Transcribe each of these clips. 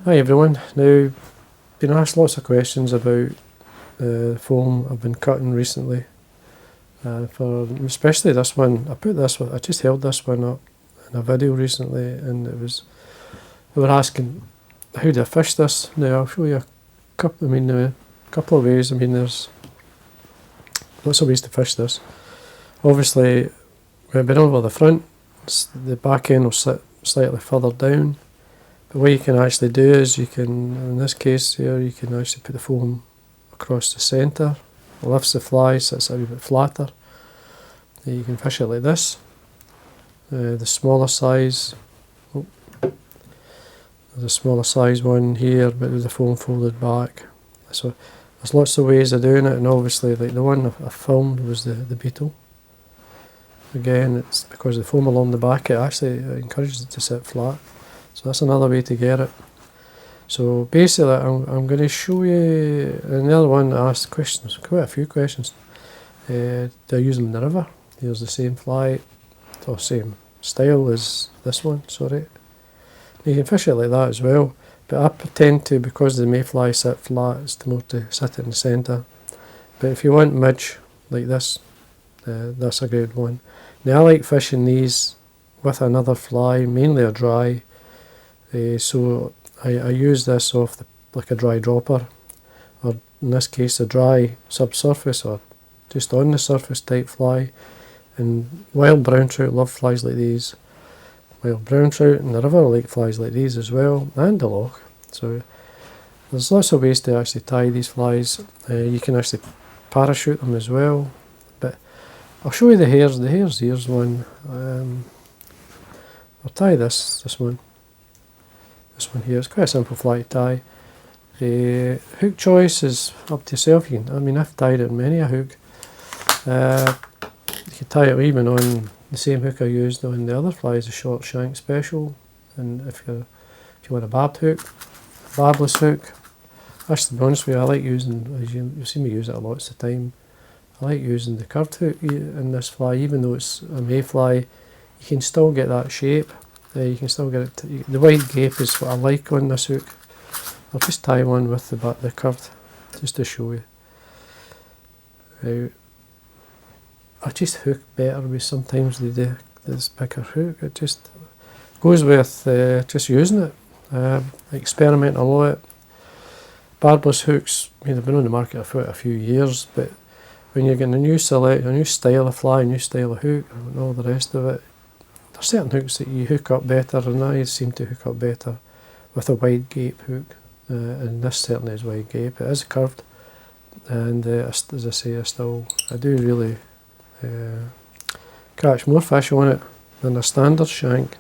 Hi everyone. Now, been asked lots of questions about the foam I've been cutting recently. For especially this one, I just held this one up in a video recently, and they were asking how do I fish this. Now I'll show you a couple of ways. There's lots of ways to fish this. Obviously, when I've been over the front, the back end will sit slightly further down. But what you can actually do is in this case here, you can actually put the foam across the centre. It lifts the fly so it's a wee bit flatter. Then you can fish it like this. The smaller size, there's a smaller size one here, but with the foam folded back. So there's lots of ways of doing it, and obviously like the one I filmed was the beetle. Again, it's because the foam along the back, it actually encourages it to sit flat. So that's another way to get it. So basically, I'm going to show you. And the other one asked questions, quite a few questions. They're using the river. Here's the same fly, or same style as this one. Sorry. You can fish it like that as well. But I tend to, because the mayfly sit flat, it's more to sit it in the centre. But if you want midge like this, that's a good one. Now I like fishing these with another fly, mainly a dry. So I use this off like a dry dropper, or in this case a dry subsurface or just on the surface type fly. And wild brown trout love flies like these. Wild brown trout in the river like flies like these as well, and the loch. So there's lots of ways to actually tie these flies. You can actually parachute them as well. But I'll show you the hairs. The hare's ears one. I'll tie this one. This one here, it's quite a simple fly to tie. Hook choice is up to yourself. I've tied it on many a hook. You can tie it even on the same hook I used on the other flies, the short shank special. And if you want a barbed hook, a barbless hook. Actually, to be honest with you, I like using, as you'll see me use it a lot of the time, I like using the curved hook in this fly. Even though it's a mayfly, you can still get that shape. You can still get it. The wide gape is what I like on this hook. I'll just tie one with the curved, just to show you. I just hook better with sometimes this bigger hook. It just goes with just using it. Experiment a lot. Barbless hooks, they've been on the market for a few years, but when you're getting a new style of fly, a new style of hook, and all the rest of it, there's certain hooks that you hook up better, and I seem to hook up better with a wide gape hook, and this certainly is wide gape. It is curved, and as I say, I do really catch more fish on it than a standard shank.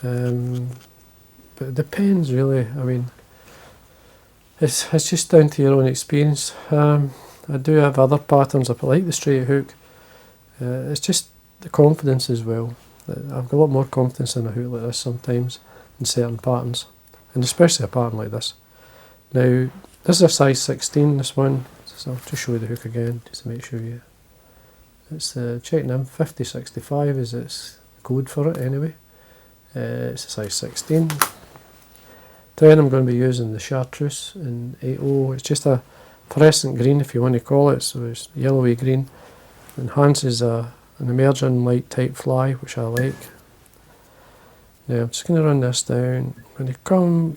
But it depends really. It's just down to your own experience. I do have other patterns. I like the straight hook. It's just the confidence as well. I've got a lot more confidence in a hook like this sometimes in certain patterns, and especially a pattern like this. Now, this is a size 16, this one, so I'll just show you the hook again, just to make sure it's the Czech Nymph 5065 is its code for it anyway. It's a size 16. Then I'm going to be using the Chartreuse in 8.0. It's just a fluorescent green, if you want to call it, so it's yellowy green. Enhances an emerging light type fly, which I like. Now I'm just going to run this down. I'm going to come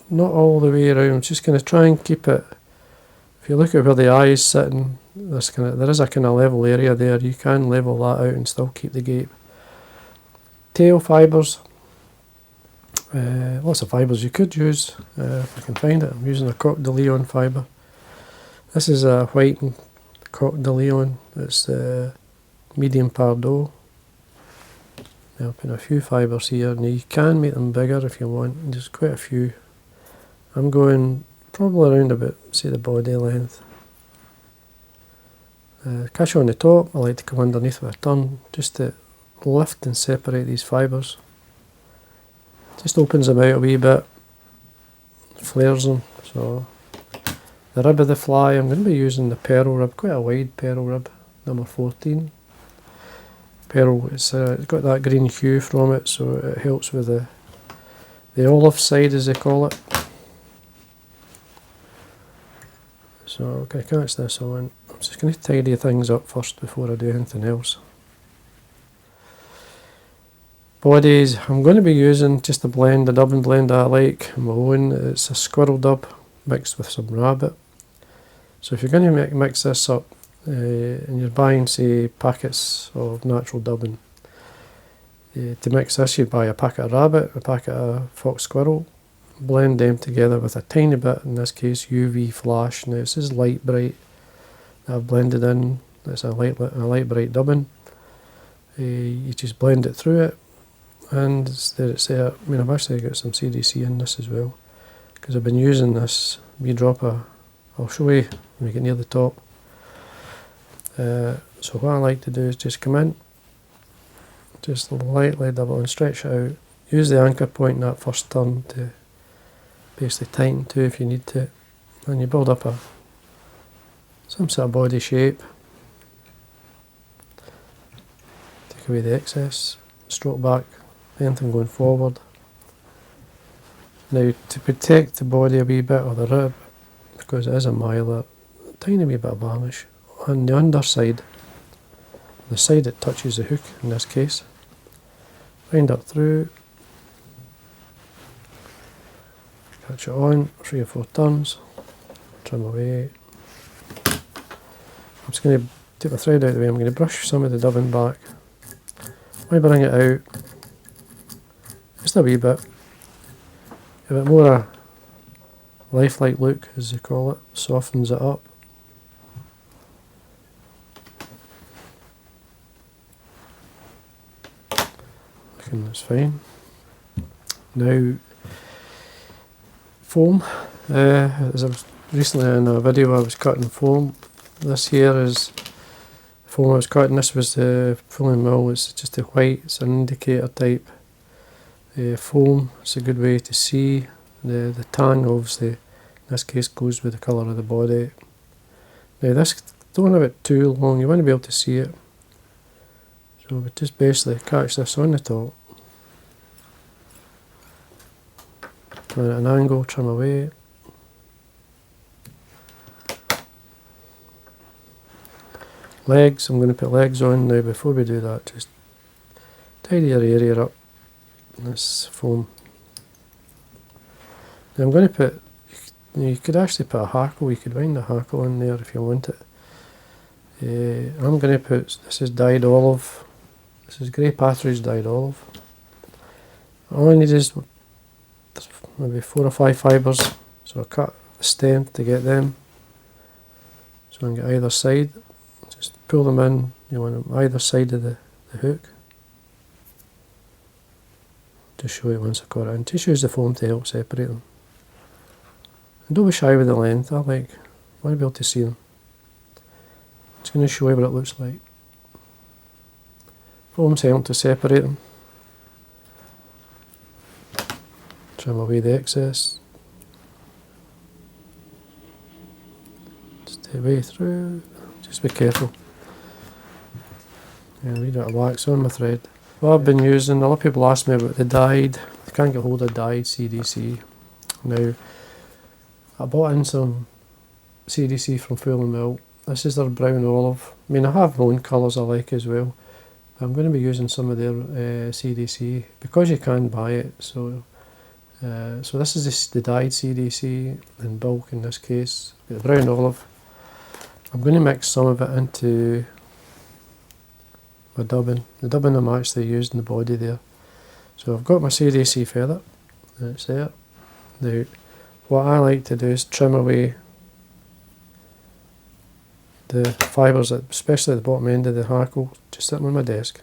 not all the way around. I'm just going to try and keep it. If you look at where the eye is sitting, there is a kind of level area there. You can level that out and still keep the gape. Tail fibres. Lots of fibres you could use if I can find it. I'm using a Coq de Leon fibre. This is a white Coq de Leon. It's medium Pardot. Now I'll put a few fibres here. Now you can make them bigger if you want. There's quite a few. I'm going probably around about, say, the body length. Catch on the top. I like to come underneath with a turn just to lift and separate these fibres. Just opens them out a wee bit, flares them. So the rib of the fly, I'm going to be using the pearl rib, quite a wide pearl rib, number 14. Pearl, it's got that green hue from it, so it helps with the olive side, as they call it. So I'm going to catch this on. I'm just going to tidy things up first before I do anything else. Bodies, I'm going to be using just a blend, a dubbing blend I like, my own. It's a Squirrel dub mixed with some rabbit. So if you're going to mix this up and you're buying, say, packets of natural dubbing, to mix this you'd buy a packet of rabbit, a packet of fox squirrel, blend them together with a tiny bit, in this case UV flash. Now this is light bright that I've blended in, it's a light bright dubbing. You just blend it through it, and there it's there. I mean, I've actually got some CDC in this as well, because I've been using this wee dropper. I'll show you when we get near the top. So what I like to do is just come in, just lightly double and stretch it out. Use the anchor point in that first turn to basically tighten to if you need to, and you build up some sort of body shape. Take away the excess, stroke back anything going forward. Now to protect the body a wee bit, or the rib, because it is a mylar, a tiny wee bit of varnish on the underside, the side that touches the hook in this case. Wind up through, catch it on, 3 or 4 turns, trim away. I'm just going to take my thread out of the way. I'm going to brush some of the dubbing back. When I bring it out, just a wee bit, a bit more a lifelike look, as they call it, softens it up. Looking, that's fine. Now, foam. As I was recently in a video, I was cutting foam. This here is foam I was cutting. This was the Fulling Mill. It's just a white. It's an indicator type foam. It's a good way to see the tan. Obviously, in this case, goes with the colour of the body. Now this, don't have it too long. You want to be able to see it. So we just basically catch this on the top. Come in at an angle, trim away. Legs, I'm going to put legs on now. Before we do that, just tidy your area up in this foam. Now I'm going to put, you could actually put a hackle, you could wind a hackle in there if you want it. I'm going to put, this is dyed olive, this is grey Partridge dyed olive. All I need is maybe 4 or 5 fibres, so I cut the stem to get them, so I can get either side. Just pull them in, you want them either side of the hook. Just show you once I got it in. Just use the foam to help separate them. And don't be shy with the length, I want to be able to see them. Just going to show you what it looks like. Foam's help to separate them. Trim away the excess. Stay way through. Just be careful. Yeah, a wee bit of wax on my thread. What I've been using, a lot of people ask me about the dyed. They can't get hold of dyed CDC. Now, I bought in some CDC from Fulling Mill. This is their brown olive. I mean, I have my own colours I like as well. But I'm going to be using some of their CDC because you can buy it. So this is the dyed CDC in bulk in this case. The brown olive. I'm going to mix some of it into my dubbing. The dubbing I'm actually using the body there. So I've got my CDC feather. And it's there. Now, what I like to do is trim away the fibres, especially at the bottom end of the hackle, just sitting on my desk.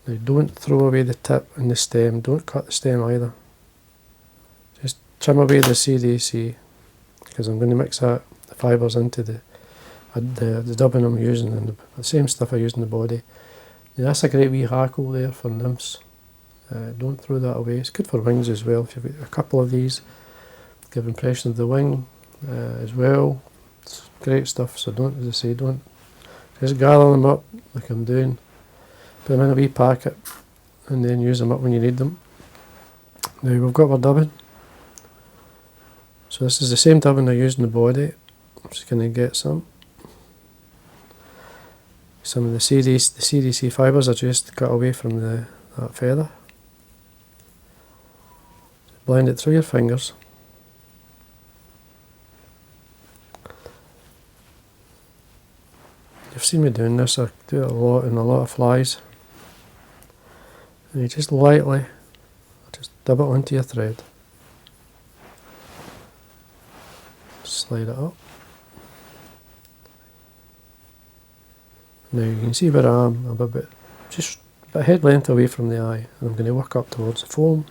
Now don't throw away the tip and the stem, don't cut the stem either. Just trim away the CDC, because I'm going to mix the fibres into the dubbing I'm using, and the same stuff I use in the body. Now that's a great wee hackle there for nymphs. Don't throw that away. It's good for wings as well. If you've got a couple of these, give impression of the wing as well. It's great stuff. So don't, as I say, don't just gather them up like I'm doing. Put them in a wee packet and then use them up when you need them. Now we've got our dubbing. So this is the same dubbing I used in the body. I'm just going to get some of the CDC fibres I just cut away from that feather. Blend it through your fingers. You've seen me doing this, I do it a lot in a lot of flies. And you just lightly dab it onto your thread. Slide it up. Now you can see where I am, I'm just about head length away from the eye, and I'm going to work up towards the foam.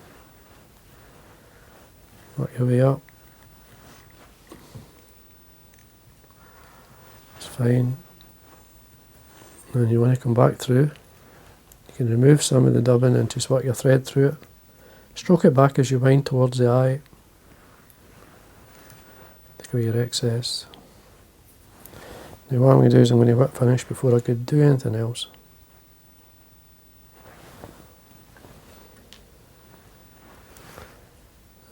Work your way up. It's fine. And you want to come back through. You can remove some of the dubbing and just work your thread through it. Stroke it back as you wind towards the eye. Take away your excess. Now what I'm going to do is I'm going to whip finish before I could do anything else.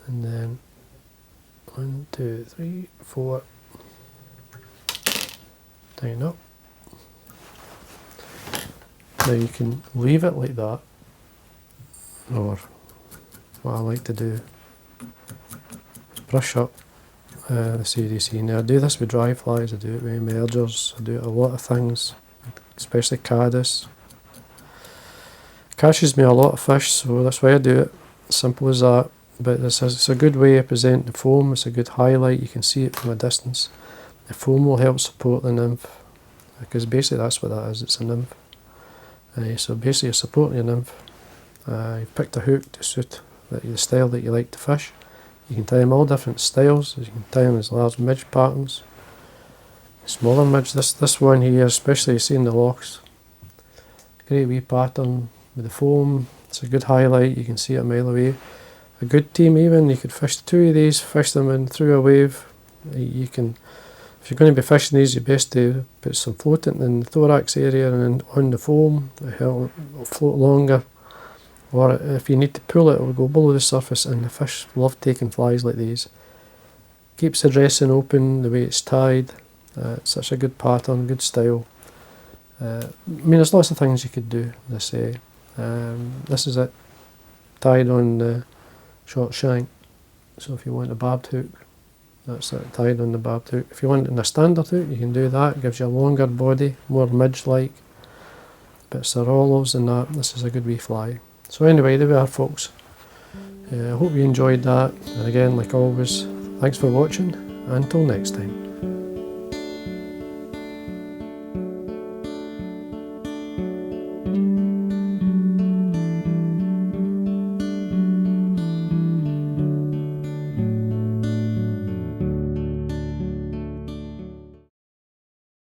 And then 1, 2, 3, 4. Tighten up. Now you can leave it like that, or what I like to do, brush up the CDC. Now I do this with dry flies, I do it with emergers, I do it with a lot of things, especially caddis. Catches me a lot of fish, so that's why I do it. Simple as that. But it's a good way of presenting the foam. It's a good highlight. You can see it from a distance. The foam will help support the nymph, because basically that's what that is. It's a nymph. So basically you're supporting your nymph. You've picked a hook to suit the style that you like to fish. You can tie them all different styles. You can tie them as large midge patterns, smaller midge. This one here, especially you see in the lochs, great wee pattern with the foam. It's a good highlight. You can see it a mile away. A good team even, you could fish 2 of these, fish them in through a wave. You can, if you're going to be fishing these, you're best to put some floating in the thorax area and on the foam. It'll float longer. Or if you need to pull it will go below the surface, and the fish love taking flies like these. Keeps the dressing open, the way it's tied. It's such a good pattern, good style. I mean, there's lots of things you could do, as I say. This is it, tied on the short shank. So if you want a barbed hook, that's it, tied on the barbed hook. If you want it in a standard hook, you can do that. It gives you a longer body, more midge-like. Bits of olives and that. This is a good wee fly. So anyway, there we are, folks. I hope you enjoyed that. And again, like always, thanks for watching. Until next time.